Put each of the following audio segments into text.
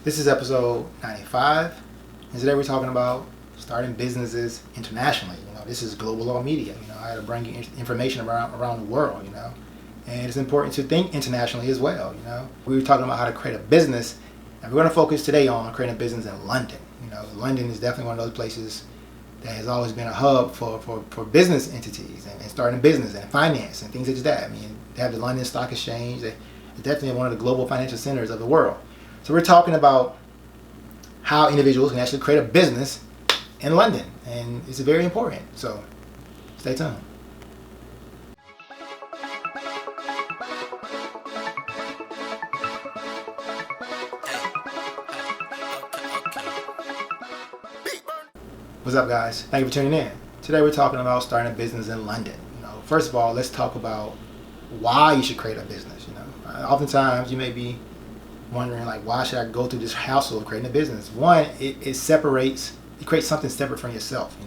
This is episode 95, and today we're talking about starting businesses internationally. This is global law media. I had to bring you information around the world. And it's important to think internationally as well. We were talking about how to create a business, and we're going to focus today on creating a business in London. London is definitely one of those places that has always been a hub for business entities and starting a business and finance and things like that. They have the London Stock Exchange. They're definitely one of the global financial centers of the world. So we're talking about how individuals can actually create a business in London, and it's very important. So stay tuned. What's up, guys? Thank you for tuning in. Today we're talking about starting a business in London. First of all, let's talk about why you should create a business. Oftentimes you may be wondering, like, why should I go through this hassle of creating a business? One, it creates something separate from yourself.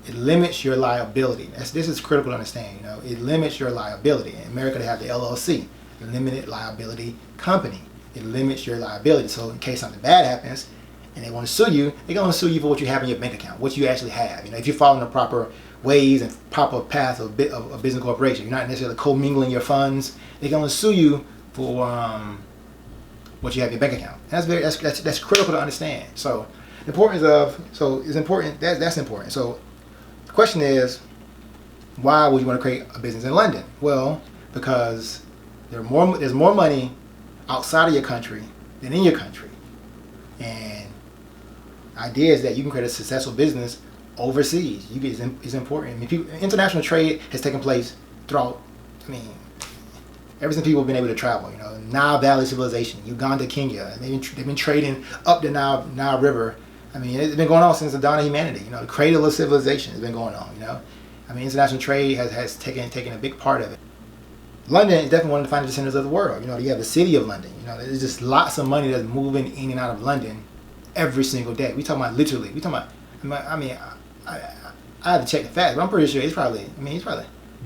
It limits your liability. This is critical to understand. It limits your liability. In America, they have the LLC, the Limited Liability Company. It limits your liability. So in case something bad happens and they want to sue you, they're going to sue you for what you have in your bank account, what you actually have. If you're following the proper ways and proper path of a business corporation, you're not necessarily commingling your funds. They're going to sue you for what you have in your bank account. And that's critical to understand. So the importance it's important. That's important. So the question is, why would you want to create a business in London? Well, because there's more money outside of your country than in your country, and the idea is that you can create a successful business overseas. It's important. International trade has taken place throughout. Ever since people have been able to travel. Nile Valley civilization, Uganda, Kenya. They've been trading up the Nile River. It's been going on since the dawn of humanity. The cradle of civilization has been going on. International trade has taken a big part of it. London is definitely one of the financial centers of the world. You have the city of London. There's just lots of money that's moving in and out of London every single day. We talking about literally. We talking about. I have to check the facts, but I'm pretty sure it's probably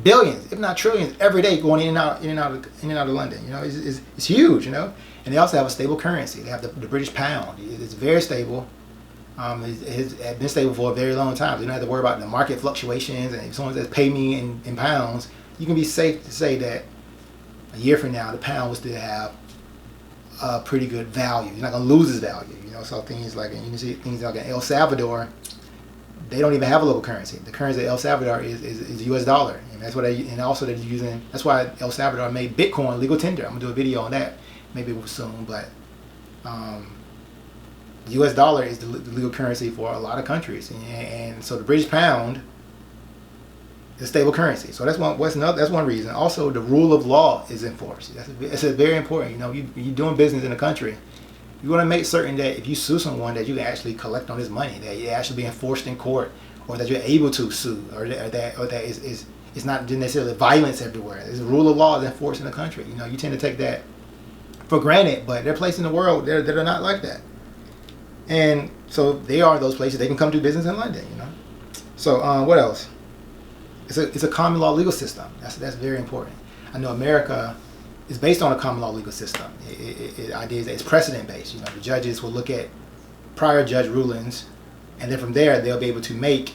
billions, if not trillions, every day going in and out of London. It's huge. And they also have a stable currency. They have the British pound. It's very stable. It has been stable for a very long time. So you don't have to worry about the market fluctuations. And if someone says pay me in pounds, you can be safe to say that a year from now the pound will still have a pretty good value. You're not going to lose its value. So things like in El Salvador, they don't even have a local currency. The currency of El Salvador is US dollar, and that's what and they're using. That's why El Salvador made Bitcoin legal tender. I'm gonna do a video on that maybe soon. But US dollar is the legal currency for a lot of countries, and so the British pound is a stable currency. So that's one reason. Also, the rule of law is enforced. That's very important. You're doing business in a country. You want to make certain that if you sue someone, that you can actually collect on this money, that it actually be enforced in court, or that you're able to sue, or that it's not necessarily violence everywhere. The rule of law is enforced in the country. You tend to take that for granted, but there are places in the world that are not like that. And so they are those places. They can come do business in London. So what else? It's a common law legal system. That's very important. I know America is based on a common law legal system. The idea is that it's precedent based. The judges will look at prior judge rulings, and then from there they'll be able to make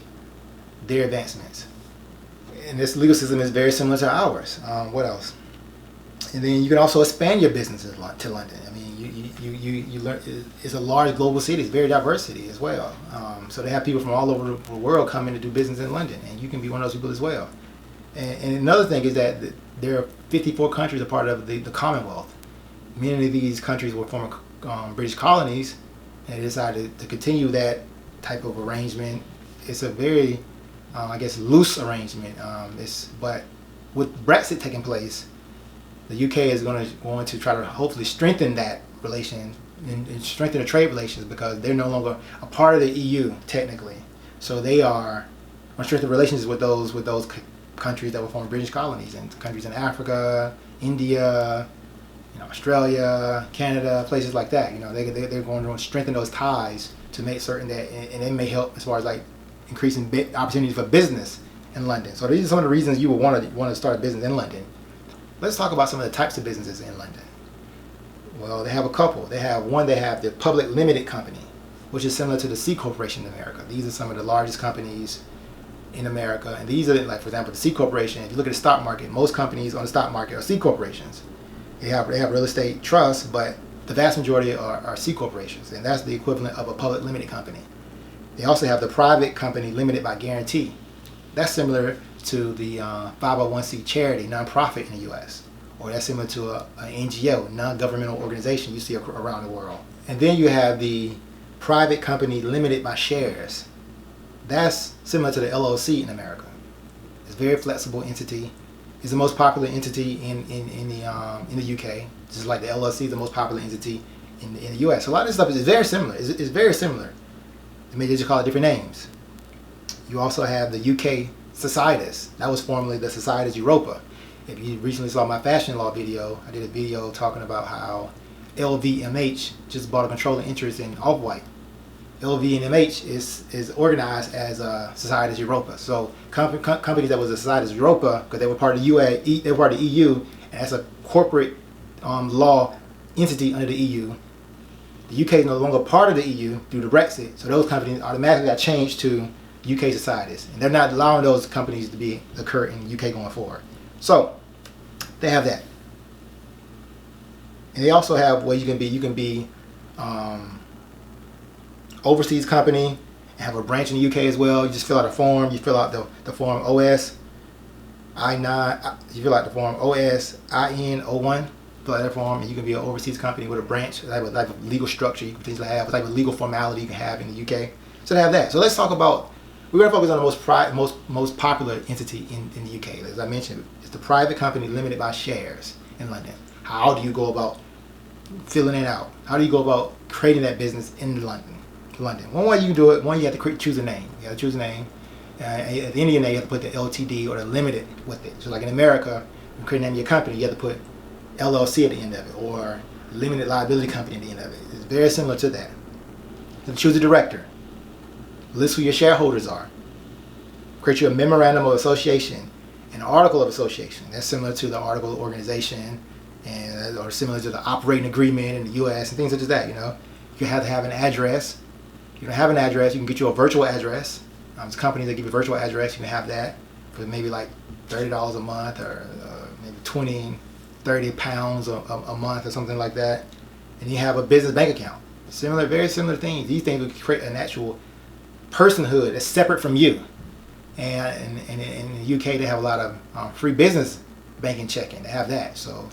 their advancements. And this legal system is very similar to ours. What else? And then you can also expand your business to London. You learn. It's a large global city. It's very diverse city as well. So they have people from all over the world coming to do business in London, and you can be one of those people as well. And another thing is that there are 54 countries a part of the Commonwealth. Many of these countries were former British colonies, and they decided to continue that type of arrangement. It's a very, loose arrangement. But with Brexit taking place, the UK is going to try to hopefully strengthen that relation and strengthen the trade relations, because they're no longer a part of the EU technically. So they are going to strengthen relations with those countries that were former British colonies, and countries in Africa, India, Australia, Canada, places like that. They're going to strengthen those ties to make certain that, and it may help as far as like increasing opportunities for business in London. So these are some of the reasons you would want to start a business in London. Let's talk about some of the types of businesses in London. Well, they have a couple. They have the public limited company, which is similar to the C corporation in America. These are some of the largest companies in America, and these are, like, for example, the C corporation. If you look at the stock market, most companies on the stock market are C corporations. They have real estate trusts, but the vast majority are C corporations, and that's the equivalent of a public limited company. They also have the private company limited by guarantee. That's similar to the 501c charity, nonprofit in the U.S., or that's similar to an NGO, non-governmental organization you see around the world. And then you have the private company limited by shares. That's similar to the LLC in America. It's a very flexible entity. It's the most popular entity in the UK, just like the LLC is the most popular entity in the US. So a lot of this stuff is very similar. It's very similar. They just call it different names. You also have the UK Societas. That was formerly the Societas Europa. If you recently saw my fashion law video, I did a video talking about how LVMH just bought a controlling interest in Off-White. LVMH is organized as Societas Europa. So companies that was a Societas Europa, because they were part of they were part of the EU, and that's a corporate law entity under the EU. The UK is no longer part of the EU due to Brexit, so those companies automatically got changed to UK societies, and they're not allowing those companies to occur in the UK going forward. So they have that, and they also have ways you can be overseas company and have a branch in the UK as well. You just fill out a form. You fill out the form OS I-9. You fill out the form OS IN01. Fill out that form, and you can be an overseas company with a branch, like a legal structure you can potentially have, a type of legal formality you can have in the UK. So they have that. So let's talk about. We're going to focus on the most popular entity in the UK. As I mentioned, it's the private company limited by shares in London. How do you go about filling it out? How do you go about creating that business in London? One way you can do it. One, you have to choose a name. You got to choose a name. At the end of your name, you have to put the LTD or the limited with it. So like in America, when you create the name of your company, you have to put LLC at the end of it, or limited liability company at the end of it. It's very similar to that. Then choose a director. List who your shareholders are. Create you a memorandum of association, an article of association. That's similar to the article of organization, or similar to the operating agreement in the U.S. and things such as that. You have to have an address. You don't have an address, you can get you a virtual address. There's companies that give you a virtual address. You can have that for maybe like $30 a month, or maybe 20, 30 pounds a month or something like that. And you have a business bank account. Very similar things. These things will create an actual personhood that's separate from you. And in the UK, they have a lot of free business banking checking. They have that. So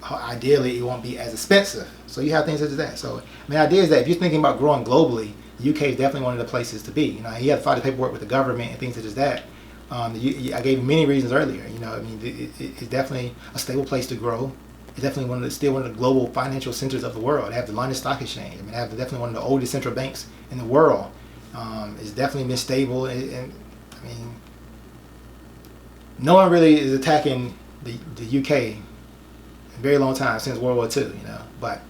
ideally, it won't be as expensive. So you have things such as that. So the idea is that if you're thinking about growing globally, the UK is definitely one of the places to be. You have to file the paperwork with the government and things such as that. I gave you many reasons earlier. It's definitely a stable place to grow. It's definitely still one of the global financial centers of the world. They have the London Stock Exchange. They have definitely one of the oldest central banks in the world. It's definitely been stable. And no one really is attacking the UK in a very long time, since World War II. But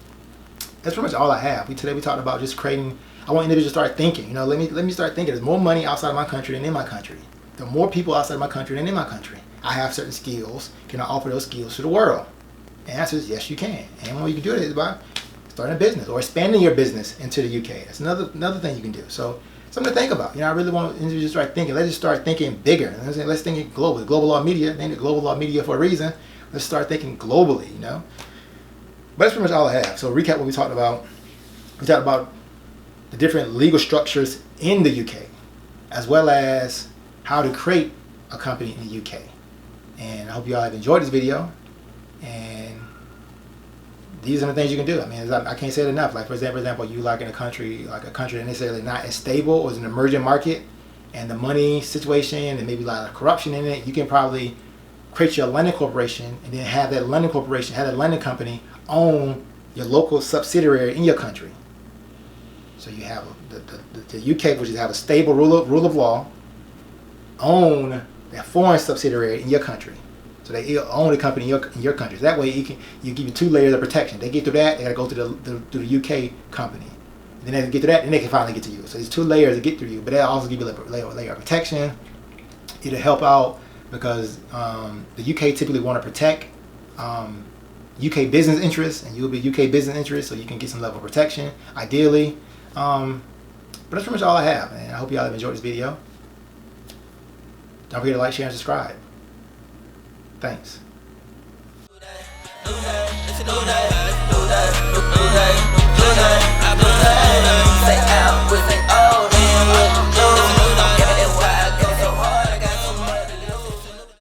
that's pretty much all I have. Today we talked about just creating. I want individuals to start thinking. Let me start thinking. There's more money outside of my country than in my country. There are more people outside of my country than in my country. I have certain skills. Can I offer those skills to the world? The answer is yes, you can. And one way you can do it is by starting a business or expanding your business into the UK. That's another thing you can do. So something to think about. I really want individuals to start thinking. Let's just start thinking bigger. Let's think globally. Global Law Media, named it Global Law Media for a reason. Let's start thinking globally. But that's pretty much all I have. So recap what we talked about. We talked about the different legal structures in the UK, as well as how to create a company in the UK. And I hope you all have enjoyed this video. And these are the things you can do. I can't say it enough. Like for example, you like in a country that necessarily not as stable, or is an emerging market, and the money situation and maybe a lot of corruption in it, you can probably create your London corporation and then have that London corporation, have that London company own your local subsidiary in your country. So you have the UK, which is have a stable rule of law, own that foreign subsidiary in your country. So they own the company in your country. So that way you give you 2 layers of protection. They get through that, they got to go to the UK company. And then they get to that, then they can finally get to you. So there's 2 layers to get through you, but that also give you a layer of protection. It'll help out because the UK typically want to protect UK business interests, and you'll be UK business interests, so you can get some level of protection, ideally. But that's pretty much all I have, and I hope y'all have enjoyed this video. Don't forget to like, share, and subscribe. Thanks.